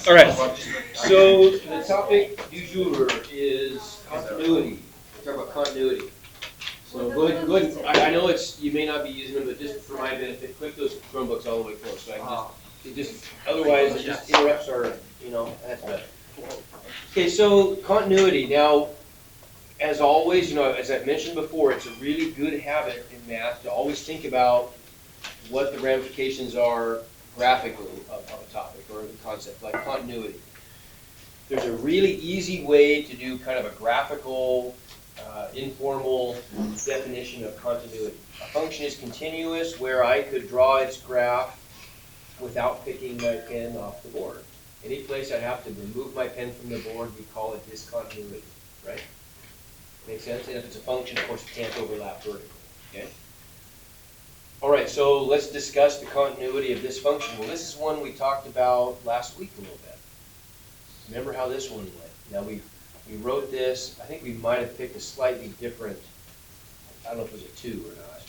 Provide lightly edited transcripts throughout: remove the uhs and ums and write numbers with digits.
All right, so the topic du jour is continuity. We're talking about continuity. So go ahead, I know you may not be using them, but just for my benefit, click those Chromebooks all the way close, so I can otherwise it just interrupts our, that's better. Okay, so continuity, now, as always, as I've mentioned before, it's a really good habit in math to always think about what the ramifications are graphically of a topic or a concept, like continuity. There's a really easy way to do kind of a graphical, informal definition of continuity. A function is continuous where I could draw its graph without picking my pen off the board. Any place I have to remove my pen from the board, we call it discontinuity, right? Make sense? And if it's a function, of course, it can't overlap vertically, okay? All right, so let's discuss the continuity of this function. Well, this is one we talked about last week a little bit. Remember how this one went? Now, we wrote this, I think we might have picked a slightly different, I don't know if it was a 2 or not.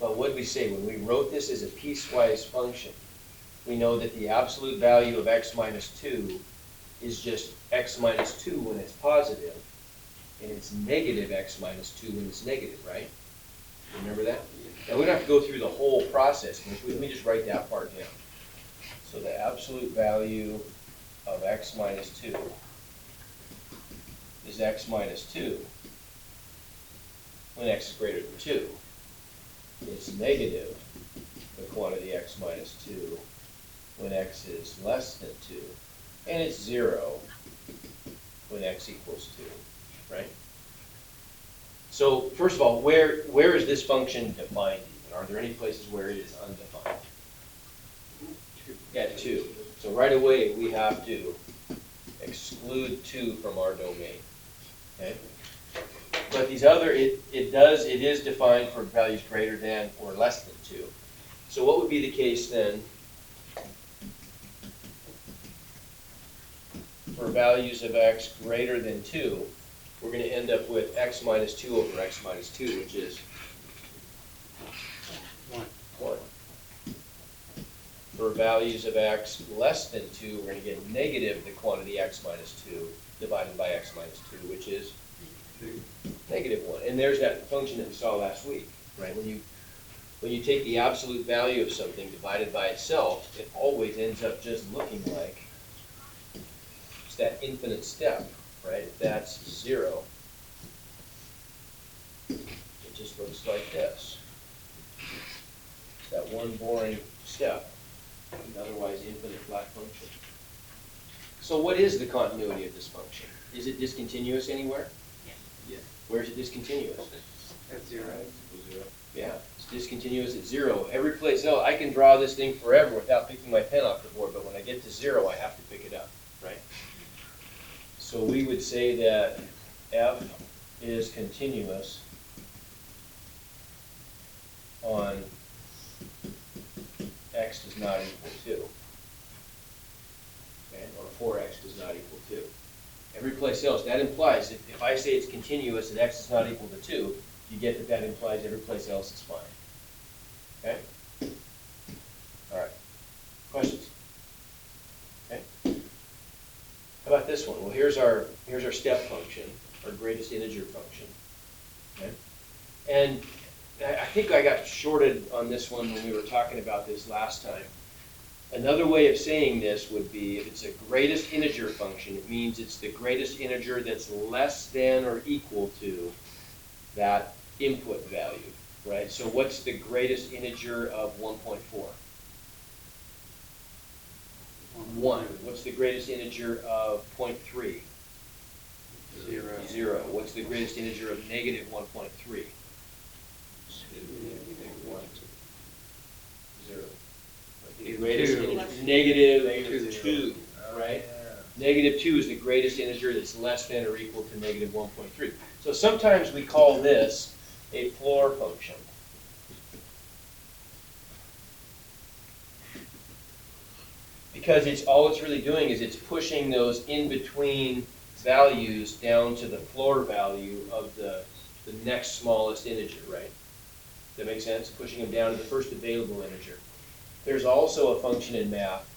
But what did we say? When we wrote this as a piecewise function, we know that the absolute value of x minus 2 is just x minus 2 when it's positive, and it's negative x minus 2 when it's negative, right? Remember that? Now, we don't have to go through the whole process. Let me just write that part down. So the absolute value of x minus 2 is x minus 2 when x is greater than 2. It's negative the quantity x minus 2 when x is less than 2. And it's 0 when x equals 2, right? So first of all, where is this function defined even? Are there any places where it is undefined? At 2. So right away we have to exclude 2 from our domain. Okay? But these other, it is defined for values greater than or less than 2. So what would be the case then for values of x greater than 2? We're going to end up with x minus 2 over x minus 2, which is 1. For values of x less than 2, we're going to get negative the quantity x minus 2 divided by x minus 2, which is negative 1. And there's that function that we saw last week, right? When you take the absolute value of something divided by itself, it always ends up just looking like it's that infinite step. Right? If that's 0, it just looks like this. It's that one boring step, an otherwise infinite flat function. So what is the continuity of this function? Is it discontinuous anywhere? Yeah. Where is it discontinuous? At 0. Yeah, it's discontinuous at 0. Every place else, I can draw this thing forever without picking my pen off the board, but when I get to 0, I have to pick it up, right? So we would say that f is continuous on x does not equal 2. Okay? Or 4x does not equal 2. Every place else, that implies, if I say it's continuous and x does not equal to 2, you get that implies every place else is fine. Okay? All right. Questions? Okay? How about this one? Well, here's our step function, our greatest integer function. Okay? And I think I got shorted on this one when we were talking about this last time. Another way of saying this would be if it's a greatest integer function, it means it's the greatest integer that's less than or equal to that input value, right? So what's the greatest integer of 1.4? 1. What's the greatest integer of 0.3? 0. What's the greatest integer of negative 1.3? 0. The greatest integer, negative 2, right? Negative 2 is the greatest integer that's less than or equal to negative 1.3. So sometimes we call this a floor function. Because all it's really doing is it's pushing those in-between values down to the floor value of the next smallest integer, right? Does that make sense? Pushing them down to the first available integer. There's also a function in math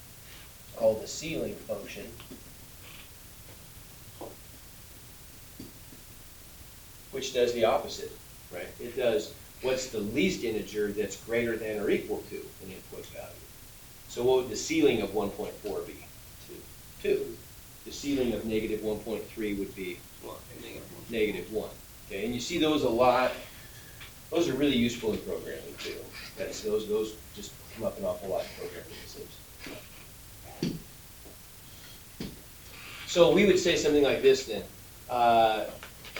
called the ceiling function. Which does the opposite, right? It does what's the least integer that's greater than or equal to an input value. So what would the ceiling of 1.4 be? 2. The ceiling of negative 1.3 would be negative 1. Okay, and you see those a lot. Those are really useful in programming too. Those just come up an awful lot in programming, it seems. So we would say something like this then.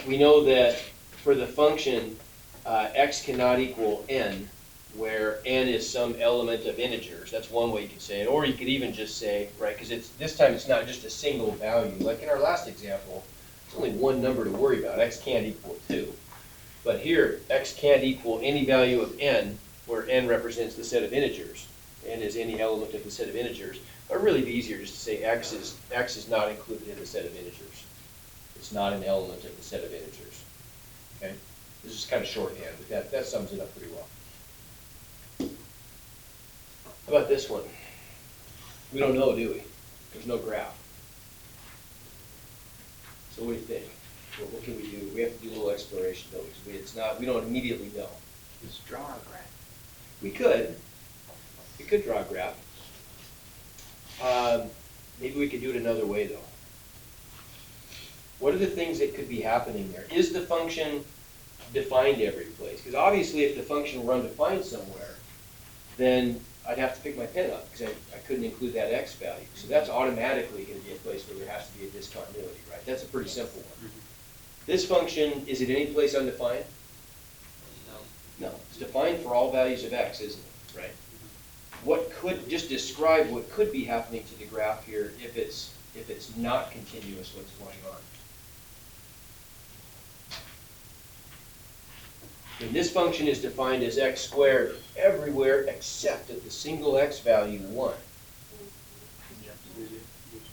We know that for the function x cannot equal n, where n is some element of integers. That's one way you could say it. Or you could even just say, right, because this time it's not just a single value. Like in our last example, it's only one number to worry about. X can't equal 2. But here, x can't equal any value of n, where n represents the set of integers. N is any element of the set of integers. But it would really be easier just to say x is not included in the set of integers. It's not an element of the set of integers. Okay? This is kind of shorthand, but that sums it up pretty well. How about this one? We don't know, do we? There's no graph. So what do you think? Well, what can we do? We have to do a little exploration though, because we don't immediately know. Just draw a graph. We could draw a graph. Maybe we could do it another way though. What are the things that could be happening there? Is the function defined every place? Because obviously if the function were undefined somewhere, then I'd have to pick my pen up because I couldn't include that x value. So that's automatically going to be a place where there has to be a discontinuity, right? That's a pretty simple one. This function, is it any place undefined? No. No. It's defined for all values of x, isn't it? Right? What could, just describe what could be happening to the graph here if it's not continuous, what's going on? And this function is defined as x squared everywhere except at the single x value 1.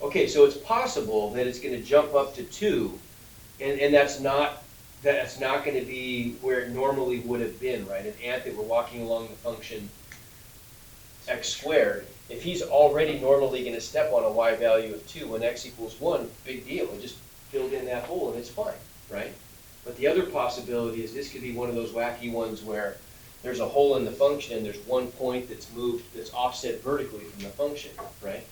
Okay, so it's possible that it's going to jump up to 2, and that's not going to be where it normally would have been, right? An ant that we're walking along the function x squared, if he's already normally going to step on a y value of 2 when x equals 1, big deal. It just filled in that hole and it's fine, right? But the other possibility is this could be one of those wacky ones where there's a hole in the function and there's one point that's moved, that's offset vertically from the function, right?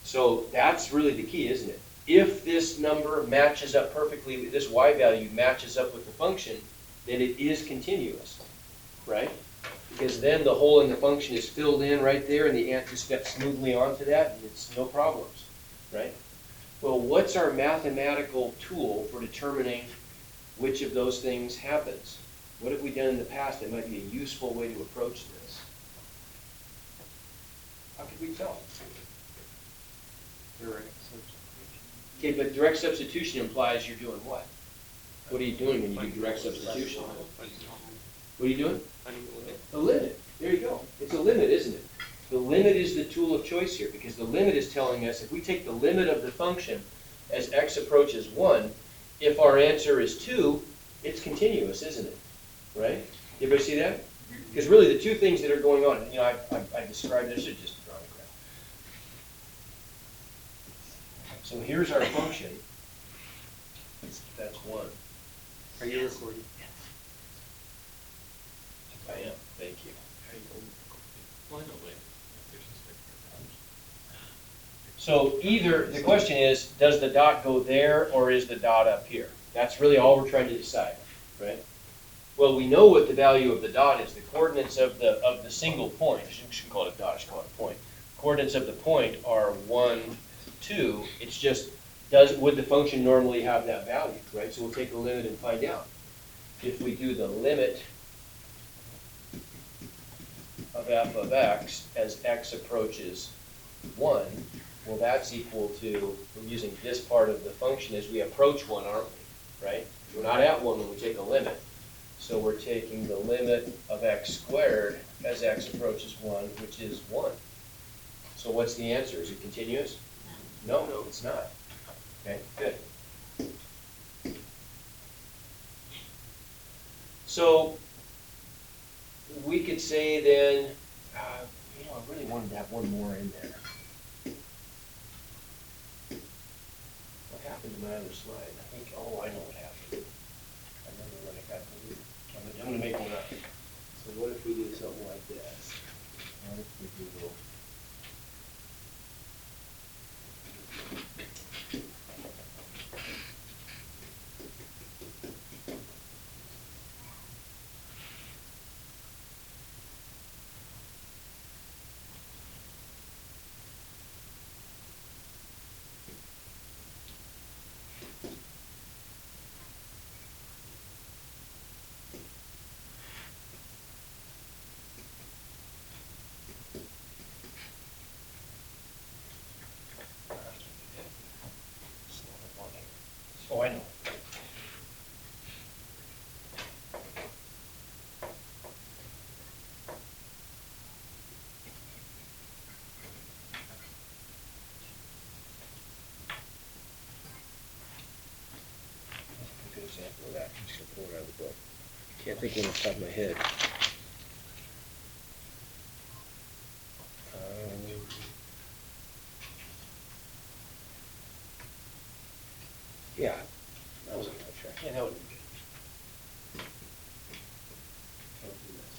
So that's really the key, isn't it? If this number matches up perfectly, this y value matches up with the function, then it is continuous, right? Because then the hole in the function is filled in right there and the ant just steps smoothly onto that and it's no problems, right? Well, what's our mathematical tool for determining which of those things happens? What have we done in the past that might be a useful way to approach this? How could we tell? Direct substitution. Okay, but direct substitution implies you're doing what? What are you doing when you do direct substitution? What are you doing? A limit. There you go. It's a limit, isn't it? The limit is the tool of choice here because the limit is telling us if we take the limit of the function as x approaches 1, if our answer is 2, it's continuous, isn't it? Right? Everybody see that? Because really the two things that are going on, you know, I described this, I should just draw a graph. So here's our function. That's 1. Are you recording? I am. Thank you. Why not? So either, the question is, does the dot go there or is the dot up here? That's really all we're trying to decide, right? Well, we know what the value of the dot is. The coordinates of the single point, I shouldn't call it a dot, I should call it a point. Coordinates of the point are 1, 2. It's just, would the function normally have that value, right? So we'll take the limit and find out. If we do the limit of f of x as x approaches 1, well, that's equal to, we're using this part of the function as we approach 1, aren't we? Right? We're not at 1 when we take a limit. So we're taking the limit of x squared as x approaches 1, which is 1. So what's the answer? Is it continuous? No, it's not. Okay, good. So we could say then, you know, I really wanted to have one more in there. my other slide. I think, oh, I know what happened. I remember when it got deleted. I'm gonna make one up. So what if we do something like this? What if we do? Oh, I know. That's a good example of that. I'm just gonna pull it out of the book. Can't think of it off the top of my head. Yeah, that was a good try. Yeah, that would be good. Don't do this.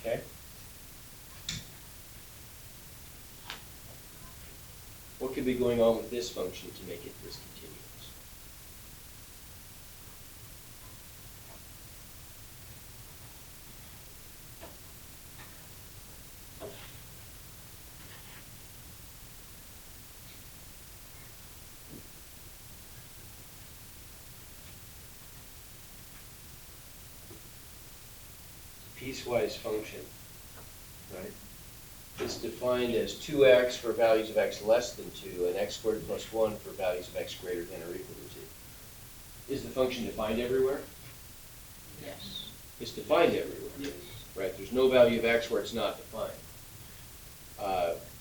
Okay. What could be going on with this function to make it discontinuous? Piecewise function, right? It's defined as 2x for values of x less than 2 and x squared plus 1 for values of x greater than or equal to 2. Is the function defined everywhere? Yes. It's defined everywhere. Yes. Right? There's no value of x where it's not defined.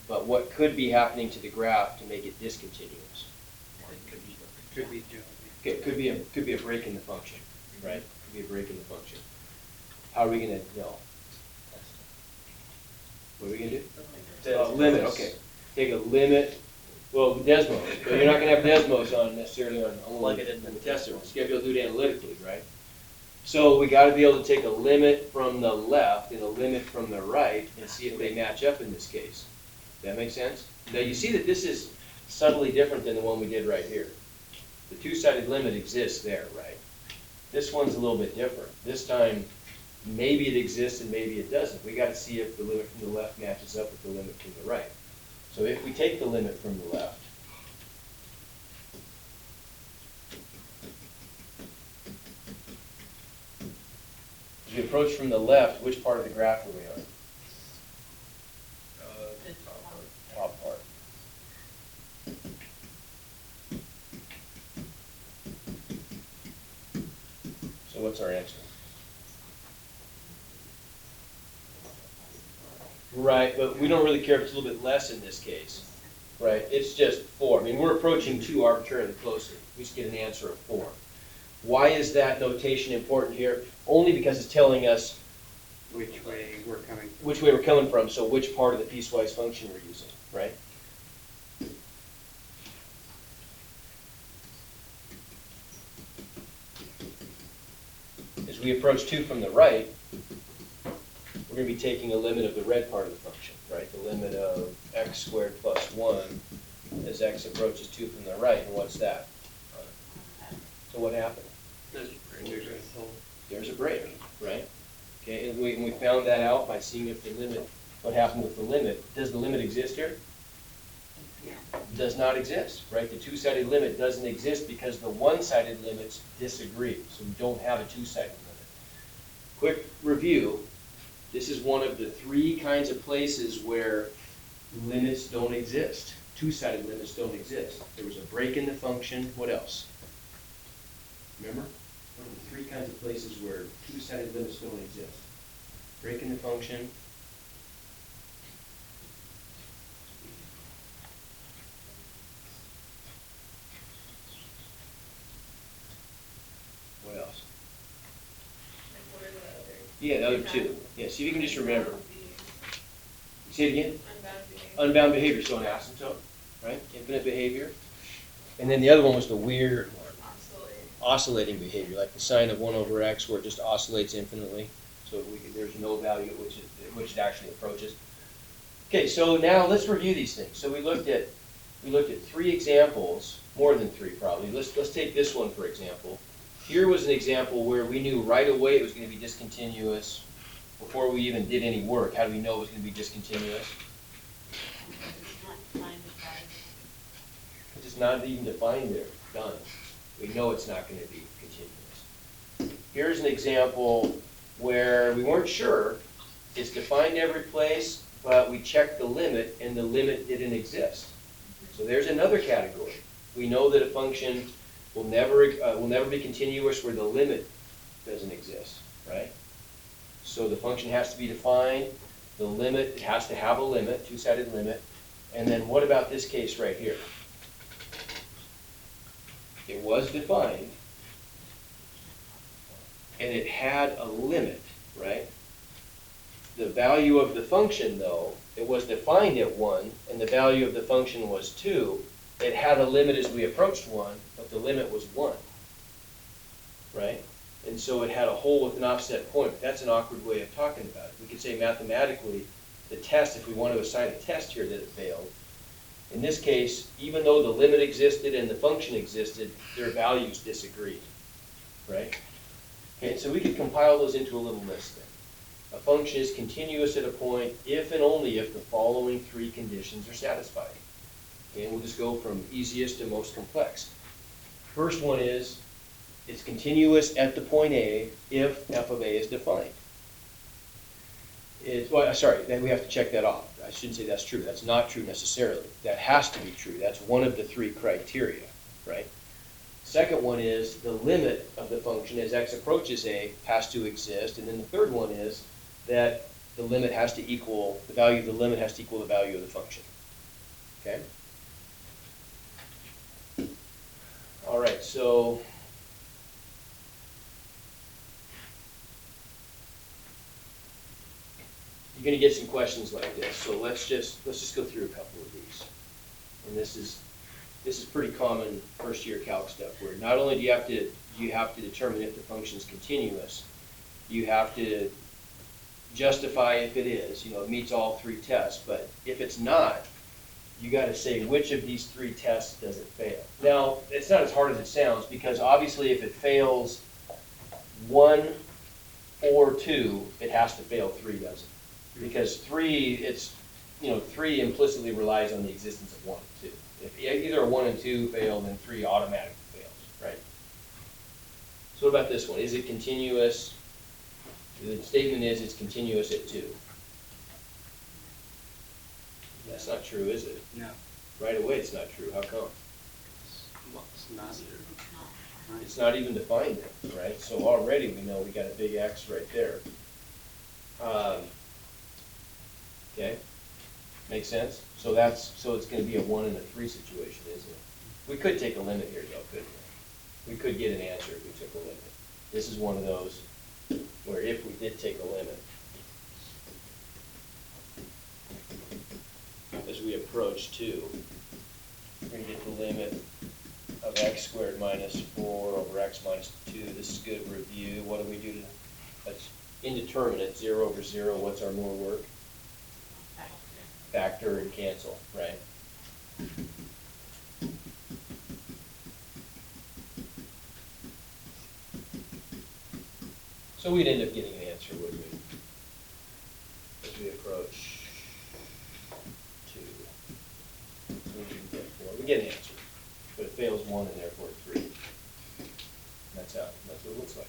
But what could be happening to the graph to make it discontinuous? Could be Joe. Okay, it could be a break in the function, right? Could be a break in the function. How are we gonna know? What are we gonna do? Limit, okay. Take a limit, well, Desmos, but you're not gonna have Desmos on necessarily on Plug it in the the tester. It's gotta be able to do it analytically, right? So we gotta be able to take a limit from the left and a limit from the right and see if they match up in this case. That make sense? Now you see that this is subtly different than the one we did right here. The two-sided limit exists there, right? This one's a little bit different. This time, maybe it exists and maybe it doesn't. We gotta see if the limit from the left matches up with the limit from the right. So if we take the limit from the left, as we approach from the left, which part of the graph are we on? Top part. So what's our answer? Right, but we don't really care if it's a little bit less in this case, right? It's just 4. I mean, we're approaching 2 arbitrarily closely. We just get an answer of 4. Why is that notation important here? Only because it's telling us Which way we're coming from. which way we're coming from, so which part of the piecewise function we're using, right? As we approach 2 from the right, we're going to be taking a limit of the red part of the function, right? The limit of x squared plus 1 as x approaches 2 from the right, and what's that? So what happened? There's a break, right? Okay, and we found that out by seeing if the limit, what happened with the limit. Does the limit exist here? Does not exist, right? The two-sided limit doesn't exist because the one-sided limits disagree, so we don't have a two-sided limit. Quick review, this is one of the 3 kinds of places where limits don't exist. Two-sided limits don't exist. There was a break in the function, what else? Remember? What are the 3 kinds of places where two-sided limits don't exist? Break in the function, Yeah, the other two. Yeah, see if you can just remember. Say it again? Unbound behavior. Unbound behavior, so an asymptote, right? Infinite behavior. And then the other one was the weird oscillating behavior, like the sine of 1 over x where it just oscillates infinitely. So there's no value at which it actually approaches. Okay, so now let's review these things. So we looked at 3 examples, more than 3 probably. Let's take this one for example. Here was an example where we knew right away it was going to be discontinuous before we even did any work. How do we know it was going to be discontinuous? It's not even defined there. Done. We know it's not going to be continuous. Here's an example where we weren't sure. It's defined every place, but we checked the limit, and the limit didn't exist. So there's another category. We know that a function will never be continuous where the limit doesn't exist, right? So the function has to be defined. The limit has to have a limit, two-sided limit. And then what about this case right here? It was defined, and it had a limit, right? The value of the function, though, it was defined at 1, and the value of the function was 2. It had a limit as we approached 1, but the limit was 1, right? And so it had a hole with an offset point. But that's an awkward way of talking about it. We could say mathematically, the test, if we want to assign a test here, that it failed. In this case, even though the limit existed and the function existed, their values disagreed, right? Okay, so we could compile those into a little list then. A function is continuous at a point if and only if the following 3 conditions are satisfied. Okay, and we'll just go from easiest to most complex. First one is, it's continuous at the point A if f of A is defined. Then we have to check that off. I shouldn't say that's true. That's not true necessarily. That has to be true. That's one of the 3 criteria, right? Second one is the limit of the function as x approaches A has to exist. And then the third one is that the limit has to equal, the value of the limit has to equal the value of the function. Okay? All right, so you're going to get some questions like this. So let's just go through a couple of these. And this is pretty common first year calc stuff where not only do you have to determine if the function is continuous, you have to justify if it is, it meets all 3 tests, but if it's not, you got to say which of these 3 tests does it fail. Now, it's not as hard as it sounds because obviously if it fails 1 or 2, it has to fail 3, doesn't it? Because 3, 3 implicitly relies on the existence of 1 and 2. If either 1 and 2 fail, then 3 automatically fails, right? So what about this one? Is it continuous? The statement is it's continuous at 2. That's not true, is it? No. Right away it's not true. How come? It's not. It's not even defined there, right? So already we know we got a big X right there. Okay, makes sense? So it's going to be a 1 and a 3 situation, isn't it? We could take a limit here, though, couldn't we? We could get an answer if we took a limit. This is one of those where if we did take a limit, as we approach 2, we're going to get the limit of x squared minus 4 over x minus 2. This is good review. What do we do to, that's indeterminate, 0 over 0. What's our more work? Factor and cancel, right? So we'd end up getting an answer, wouldn't we? As we approach 2. So we didn't get 4. We get an answer, but it fails 1 and therefore 3. That's what it looks like.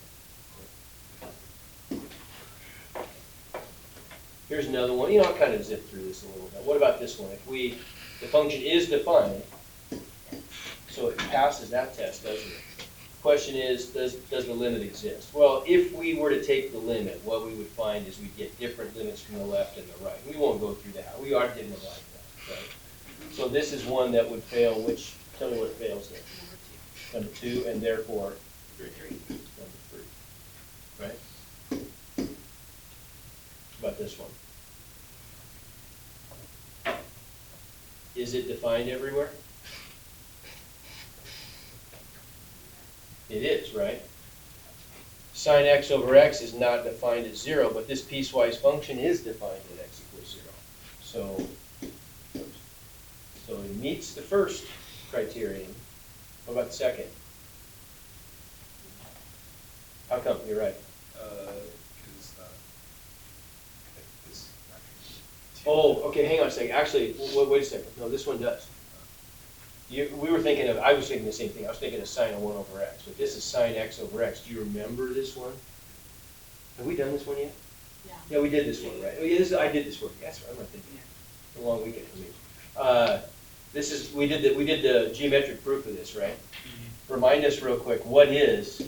Here's another one. I'll kind of zip through this a little bit. What about this one? If the function is defined, so it passes that test, doesn't it? Question is, does the limit exist? Well, if we were to take the limit, what we would find is we'd get different limits from the left and the right. We won't go through that. We didn't like that, right? So this is one that would fail, tell me what it fails there. Number 2, and therefore number 3, right? this one? Is it defined everywhere? It is, right? Sine x over x is not defined as 0, but this piecewise function is defined at x equals 0. So it meets the first criterion. What about the second? How come? You're right. Because this. Oh, okay, hang on a second. Actually, wait a second. No, this one does. We were thinking of, I was thinking the same thing. I was thinking of sine of 1 over x, but this is sine x over x. Do you remember this one? Have we done this one yet? Yeah. Yeah, we did this one, right? Oh, yeah, I did this one. That's right, I'm not thinking. It's a long weekend for me. We did the geometric proof of this, right? Remind us real quick, what is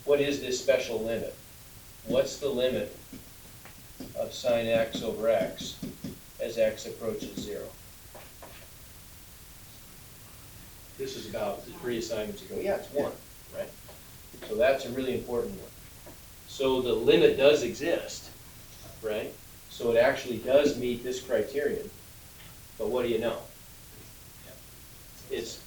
this special limit? What's the limit of sine x over x as x approaches 0? This is about 3 assignments ago. Yeah, it's 1, right? So that's a really important one. So the limit does exist, right? So it actually does meet this criterion. But what do you know?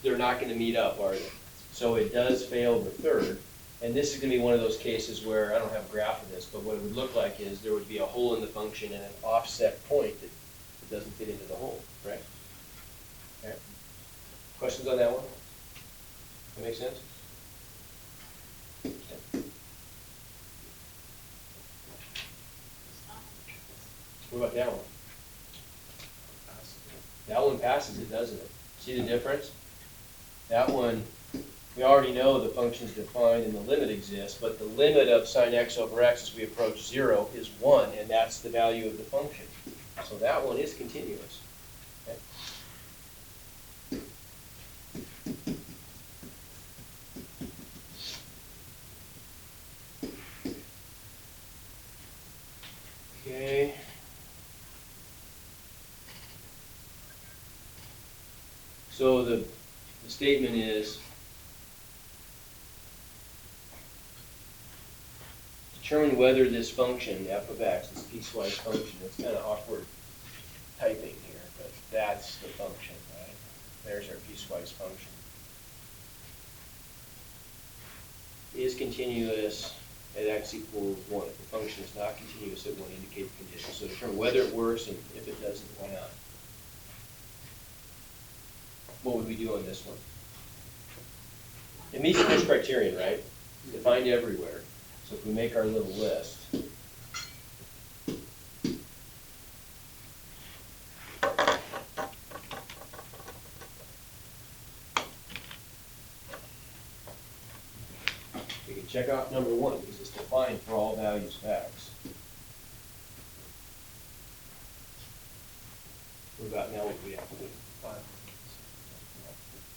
They're not going to meet up, are they? So it does fail the third. And this is going to be one of those cases where, I don't have a graph of this, but what it would look like is there would be a hole in the function and an offset point that doesn't fit into the hole, right? Okay. Questions on that one? That make sense? Okay. What about that one? That one passes it, doesn't it? See the difference? That one, we already know the function's defined and the limit exists, but the limit of sine x over x as we approach 0 is 1, and that's the value of the function. So that one is continuous. Okay. Okay. So the statement is, determine whether this function, f of x, this piecewise function, it's kind of awkward typing here, but that's the function, right? There's our piecewise function. Is continuous at x equals 1. If the function is not continuous, it won't indicate the condition. So determine whether it works, and if it doesn't, why not? What would we do on this one? It meets the first criterion, right? Defined everywhere. So if we make our little list, we can check off number 1 because it's defined for all values of x. What about now? What do we have to do?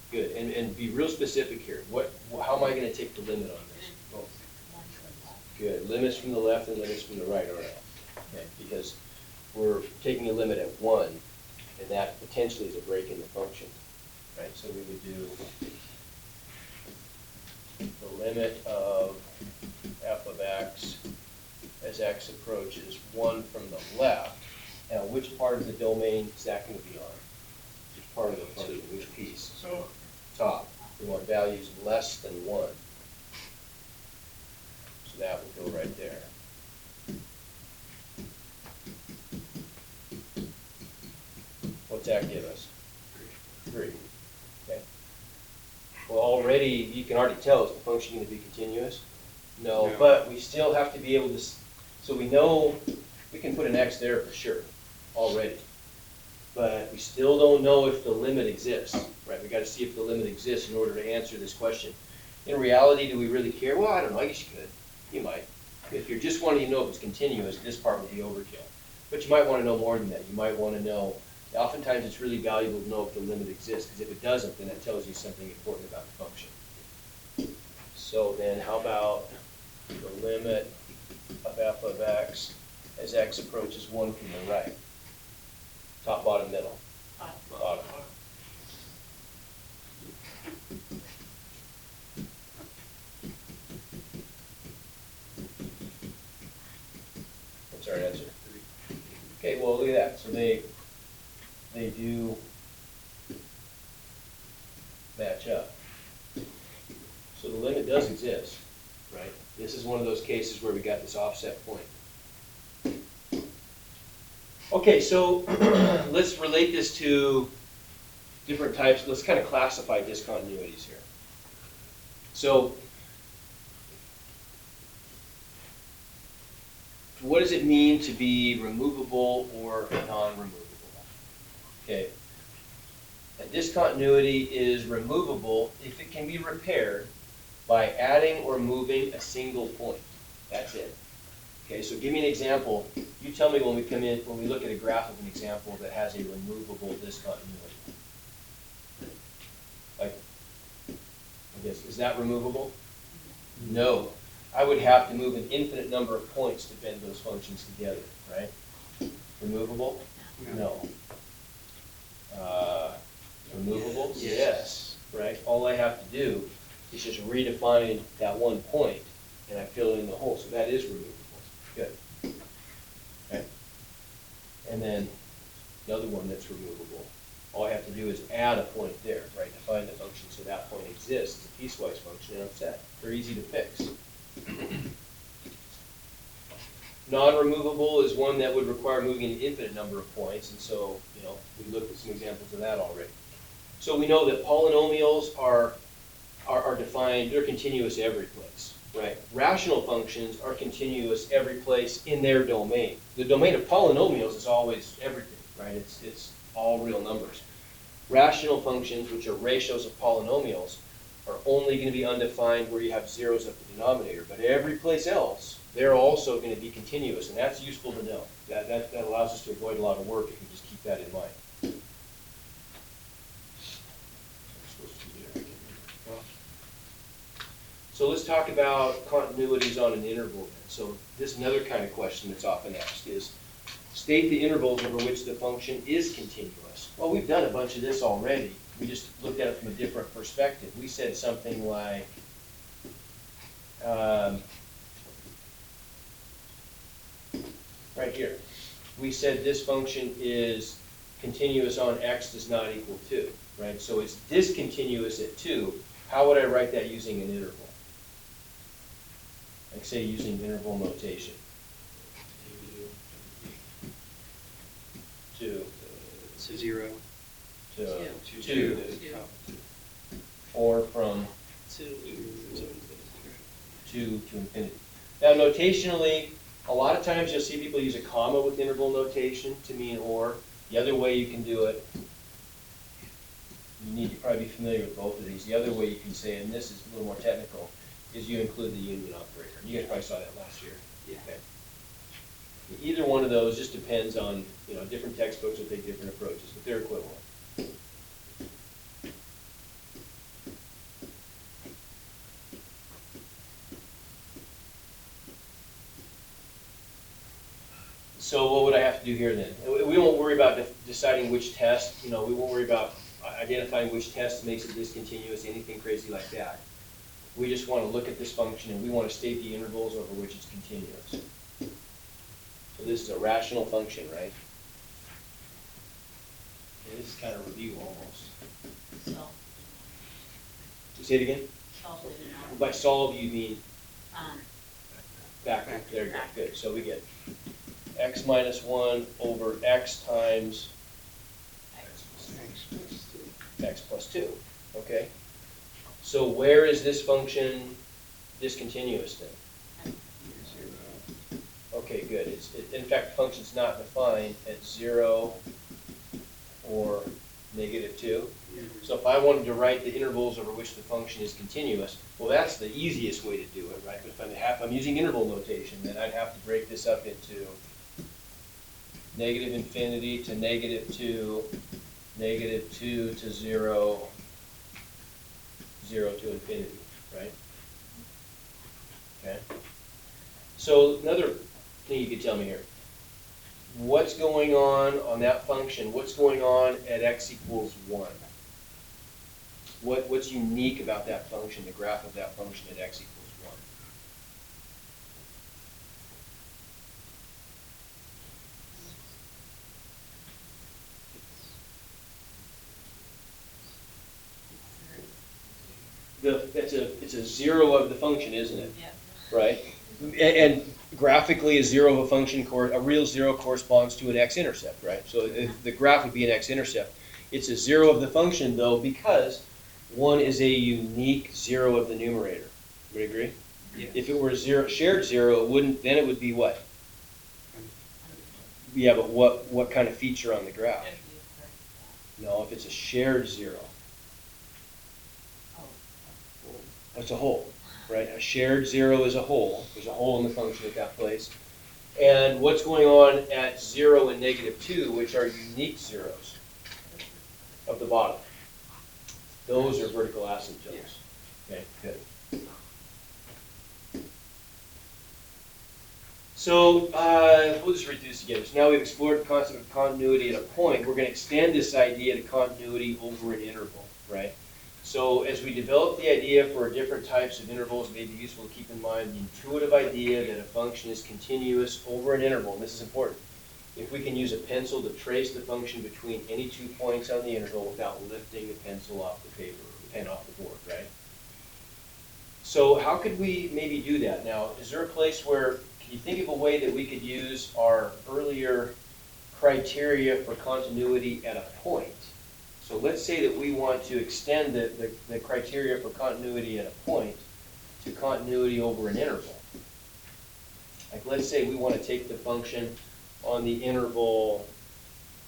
Good, and be real specific here. How am I going to take the limit on this? Oh. Good, limits from the left and limits from the right, all right. Okay, because we're taking a limit at 1, and that potentially is a break in the function, right? So we would do the limit of f of x as x approaches 1 from the left. Now, which part of the domain is that going to be on? Which part of the function, which piece? So, Top. We want values less than 1. So that would go right there. What's that give us? 3. Okay. Well, already, you can already tell, is the function going to be continuous? No, but we still have to be able to, so we know, we can put an x there for sure, already. But we still don't know if the limit exists, right? We got to see if the limit exists in order to answer this question. In reality, do we really care? Well, I don't know, I guess you could. You might. If you're just wanting to know if it's continuous, this part would be overkill. But you might want to know more than that. You might want to know, oftentimes it's really valuable to know if the limit exists, because if it doesn't, then that tells you something important about the function. So then how about the limit of f of x as x approaches 1 from the right? Top, bottom, middle. Bottom. What's our answer? Okay, well, look at that, so they do match up. So the limit does exist, right? This is one of those cases where we got this offset point. Okay, so let's relate this to different types, let's kind of classify discontinuities here. So, what does it mean to be removable or non-removable? Okay. A discontinuity is removable if it can be repaired by adding or moving a single point. That's it. Okay, so give me an example. You tell me when we look at a graph of an example that has a removable discontinuity. Like, I guess, is that removable? No. I would have to move an infinite number of points to bend those functions together, right? Removable? No. Removable? Yes. Right? All I have to do is just redefine that one point, and I fill in the hole, so that is removable. Good. Okay. And then the other one that's removable, all I have to do is add a point there, right? Define the function so that point exists as a piecewise function, and I'm set. They're easy to fix. Non-removable is one that would require moving an infinite number of points, and so, we looked at some examples of that already. So we know that polynomials are defined, they're continuous every place, right? Rational functions are continuous every place in their domain. The domain of polynomials is always everything, right? It's all real numbers. Rational functions, which are ratios of polynomials, are only going to be undefined where you have zeros at the denominator, but every place else, they're also going to be continuous, and that's useful to know. That allows us to avoid a lot of work if we just keep that in mind. So let's talk about continuities on an interval then. So this is another kind of question that's often asked is, state the intervals over which the function is continuous. Well, we've done a bunch of this already. We just looked at it from a different perspective. We said something like, right here. We said this function is continuous on x does not equal 2, right? So it's discontinuous at 2. How would I write that using an interval? Like say using interval notation. 2 to 0. to 2. 2. 4 from 2 to infinity. Now notationally, a lot of times you'll see people use a comma with interval notation to mean or. The other way you can do it, you need to probably be familiar with both of these. The other way you can say, and this is a little more technical, is you include the union operator. You guys probably saw that last year. Yeah. Okay. Either one of those just depends on, different textbooks will take different approaches, but they're equivalent. So what would I have to do here then? We won't worry about deciding which test, we won't worry about identifying which test makes it discontinuous, anything crazy like that. We just want to look at this function and we want to state the intervals over which it's continuous. So this is a rational function, right? Okay, this is kind of review almost. So, Say it again? solve it in our, By solve you mean um, backward. There you go, good. So we get x minus 1 over x times x plus 2, okay? So where is this function discontinuous then? Okay, good. In fact, the function's not defined at 0 or -2. So if I wanted to write the intervals over which the function is continuous, well, that's the easiest way to do it, right? But if I'm using interval notation, then I'd have to break this up into -infinity to -2, -2 to 0, 0 to infinity, right? Okay. So another thing you could tell me here. What's going on that function? What's going on at x equals 1? What's unique about that function, the graph of that function at x equals 1? it's a zero of the function, isn't it? Yeah. Right? And graphically, a zero of a function, a real zero corresponds to an x-intercept, right? So the graph would be an x-intercept. It's a zero of the function, though, because 1 is a unique zero of the numerator. Would you agree? Yeah. If it were a shared zero, it wouldn't. Then it would be what? Yeah, but what kind of feature on the graph? No, if it's a shared zero. It's a hole, right? A shared zero is a hole. There's a hole in the function at that place. And what's going on at 0 and -2, which are unique zeros of the bottom? Those are vertical asymptotes. Okay, good. So we'll just read through this together. So now we've explored the concept of continuity at a point. We're going to extend this idea to continuity over an interval, right? So as we develop the idea for different types of intervals, it may be useful to keep in mind the intuitive idea that a function is continuous over an interval. And this is important. If we can use a pencil to trace the function between any 2 points on the interval without lifting the pencil off the paper, or the pen off the board, right? So how could we maybe do that? Now, is there a place where, can you think of a way that we could use our earlier criteria for continuity at a point? So let's say that we want to extend the criteria for continuity at a point to continuity over an interval. Like let's say we want to take the function on the interval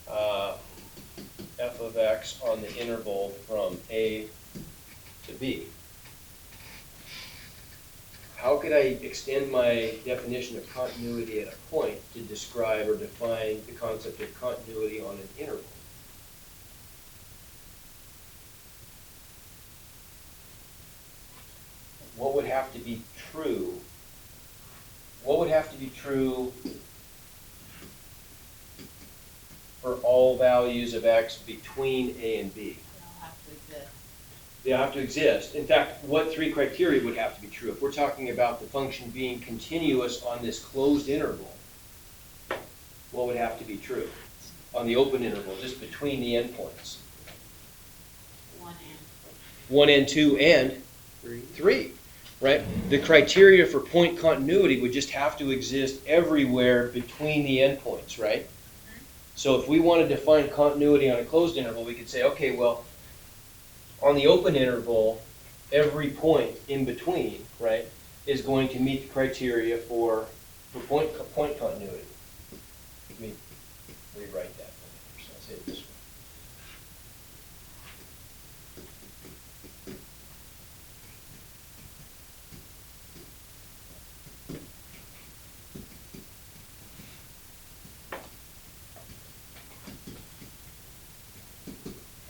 f of x on the interval from a to b. How could I extend my definition of continuity at a point to describe or define the concept of continuity on an interval? What would have to be true? What would have to be true for all values of x between a and b? They don't have to exist. They have to exist. In fact, what 3 criteria would have to be true? If we're talking about the function being continuous on this closed interval, what would have to be true? On the open interval, just between the endpoints. 1 and 2 and 3, right? The criteria for point continuity would just have to exist everywhere between the endpoints, right? So if we want to define continuity on a closed interval, we could say, okay, well, on the open interval, every point in between, right, is going to meet the criteria for point continuity. Let me rewrite that. So I'll say it this way.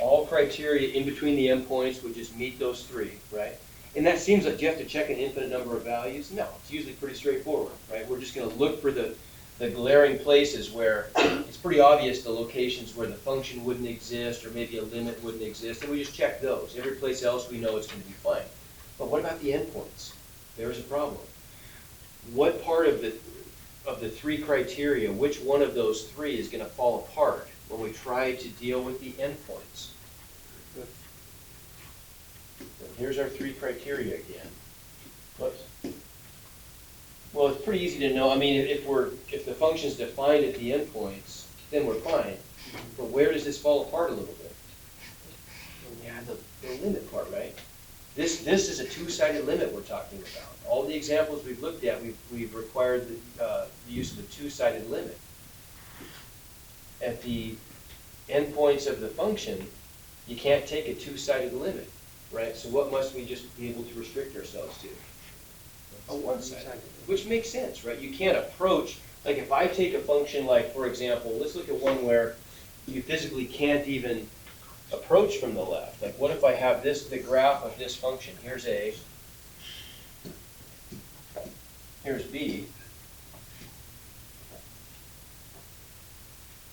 All criteria in between the endpoints would just meet those 3, right? And that seems like, do you have to check an infinite number of values? No, it's usually pretty straightforward, right? We're just going to look for the glaring places where it's pretty obvious the locations where the function wouldn't exist or maybe a limit wouldn't exist, and we just check those. Every place else we know it's going to be fine. But what about the endpoints? There's a problem. What part of the 3 criteria, which one of those 3 is going to fall apart when we try to deal with the endpoints? Here's our 3 criteria again. Whoops. Well, it's pretty easy to know. I mean, if the function's defined at the endpoints, then we're fine. But where does this fall apart a little bit? Yeah, the limit part, right? This is a 2-sided limit we're talking about. All the examples we've looked at, we've required the use of a 2-sided limit. At the endpoints of the function, you can't take a 2-sided limit, right? So what must we just be able to restrict ourselves to? A 1-sided, which makes sense, right? You can't approach, like if I take a function like, for example, let's look at one where you physically can't even approach from the left. Like what if I have the graph of this function? Here's A, here's B.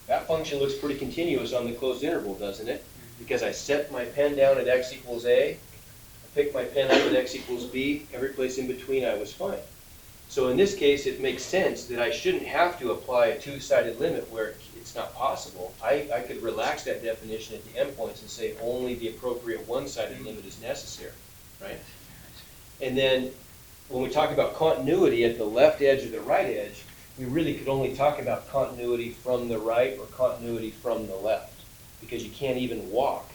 That function looks pretty continuous on the closed interval, doesn't it? Because I set my pen down at x equals A, I pick my pen up at x equals B, every place in between I was fine. So in this case, it makes sense that I shouldn't have to apply a 2-sided limit where it's not possible. I could relax that definition at the endpoints and say only the appropriate 1-sided limit is necessary, right? And then, when we talk about continuity at the left edge or the right edge, we really could only talk about continuity from the right or continuity from the left, because you can't even walk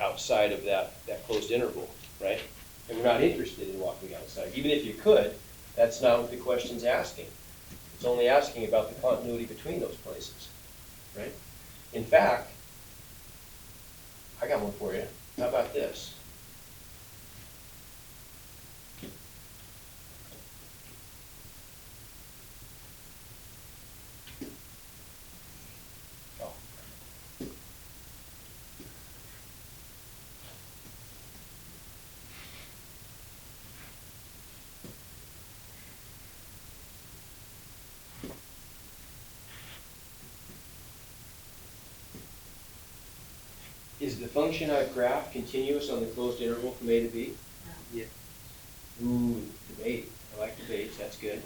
outside of that closed interval, right? And we're not interested in walking outside. Even if you could, that's not what the question's asking. It's only asking about the continuity between those places, right? In fact, I got one for you. How about this? Oh. Is the function I've graphed continuous on the closed interval from A to B? No. Ooh, debate. I like debates, that's good.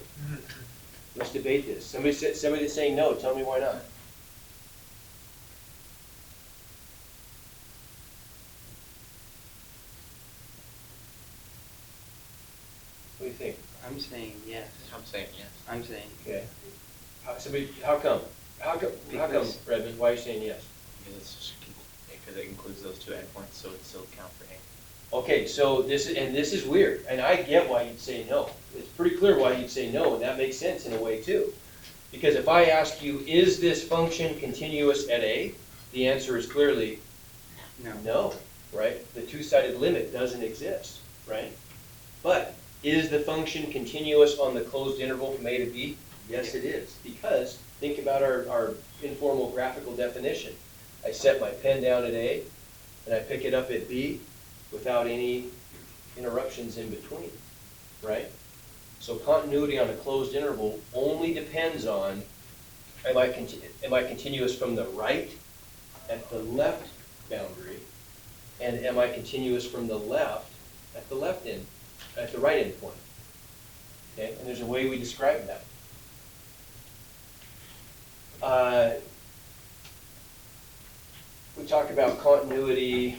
Let's debate this. Somebody's saying no, tell me why not. What do you think? I'm saying yes. I'm saying yes. I'm saying Okay. How come? How come, Because- Redmond, why are you saying yes? Because it includes those two endpoints, so it still count for A. Okay, so this is weird, and I get why you'd say no. It's pretty clear why you'd say no, and that makes sense in a way too. Because if I ask you, is this function continuous at A? The answer is clearly no. no, right? The two-sided limit doesn't exist, right? But is the function continuous on the closed interval from A to B? Yes, it is, because think about our informal graphical definition. I set my pen down at A, and I pick it up at B without any interruptions in between, right? So continuity on a closed interval only depends on, am I continuous from the right at the left boundary, and am I continuous from the left at the right end point? Okay, and there's a way we describe that. We talk about continuity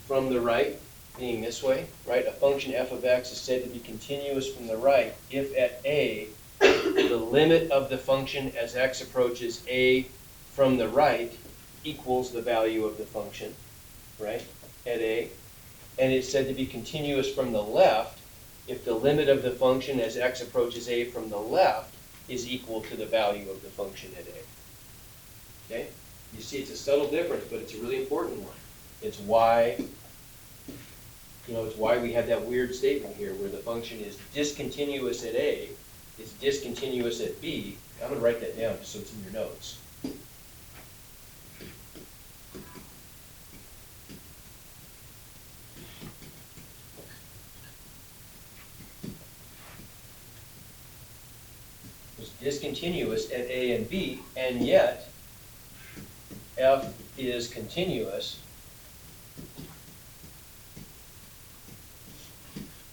from the right being this way, right? A function f of x is said to be continuous from the right if at A, the limit of the function as x approaches A from the right equals the value of the function, right, at A. And it's said to be continuous from the left if the limit of the function as x approaches A from the left is equal to the value of the function at A. Okay? You see, it's a subtle difference, but it's a really important one. It's why, it's why we have that weird statement here where the function is discontinuous at A, it's discontinuous at B. I'm going to write that down just so it's in your notes. It's discontinuous at A and B, and yet f is continuous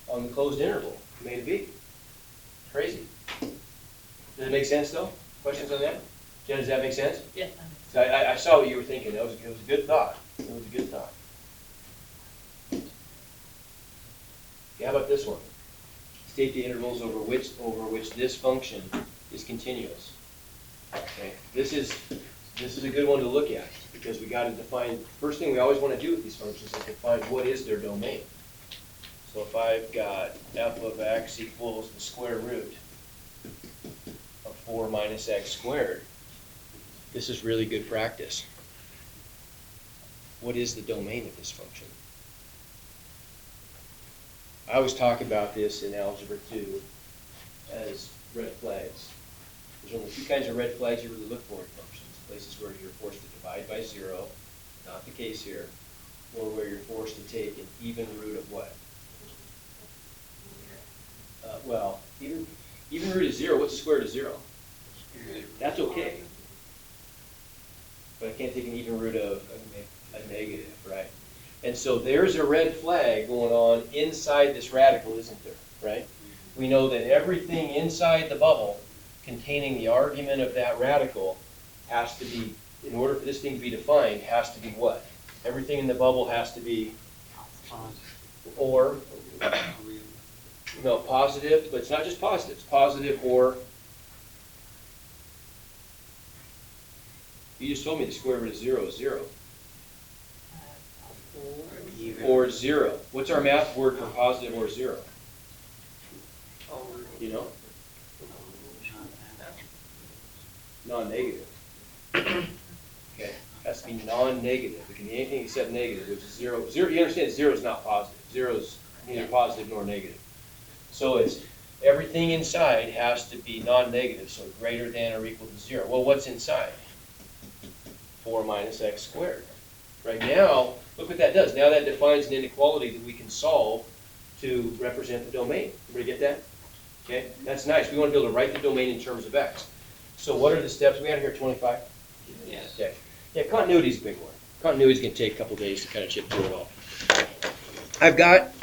on the closed interval from A to B. Crazy. Does it make sense though? Questions on that? Jen, does that make sense? Yes. So I saw what you were thinking. It was a good thought. It was a good thought. Okay, how about this one? State the intervals over which this function is continuous. Okay, this is a good one to look at because we got to define. First thing we always want to do with these functions is define what is their domain. So if I've got f of x equals the square root of 4 minus x squared, this is really good practice. What is the domain of this function? I always talk about this in Algebra 2 as red flags. There's only two kinds of red flags you really look for in functions. Places where you're forced to divide by 0, not the case here, or where you're forced to take an even root of what? Well, even root of 0, what's the square root of 0? That's okay. But I can't take an even root of a negative, right? And so there's a red flag going on inside this radical, isn't there, right? We know that everything inside the bubble containing the argument of that radical has to be, in order for this thing to be defined, has to be what? Everything in the bubble has to be or, no, positive, but it's not just positive, it's positive or, you just told me the square root of 0 is 0. Or 0. What's our math word for positive or 0? You know? Non-negative. Okay, has to be non-negative. It can be anything except negative, which is 0. 0, you understand 0 is not positive. 0 is neither positive nor negative. So it's everything inside has to be non-negative, so greater than or equal to 0. Well, what's inside? 4 minus x squared. Right now, look what that does. Now that defines an inequality that we can solve to represent the domain. Everybody get that? Okay, that's nice. We want to be able to write the domain in terms of x. So what are the steps? We out here 25? Yes. Okay. Yeah, continuity is a big one. Continuity is going to take a couple days to kind of chip through it all. I've got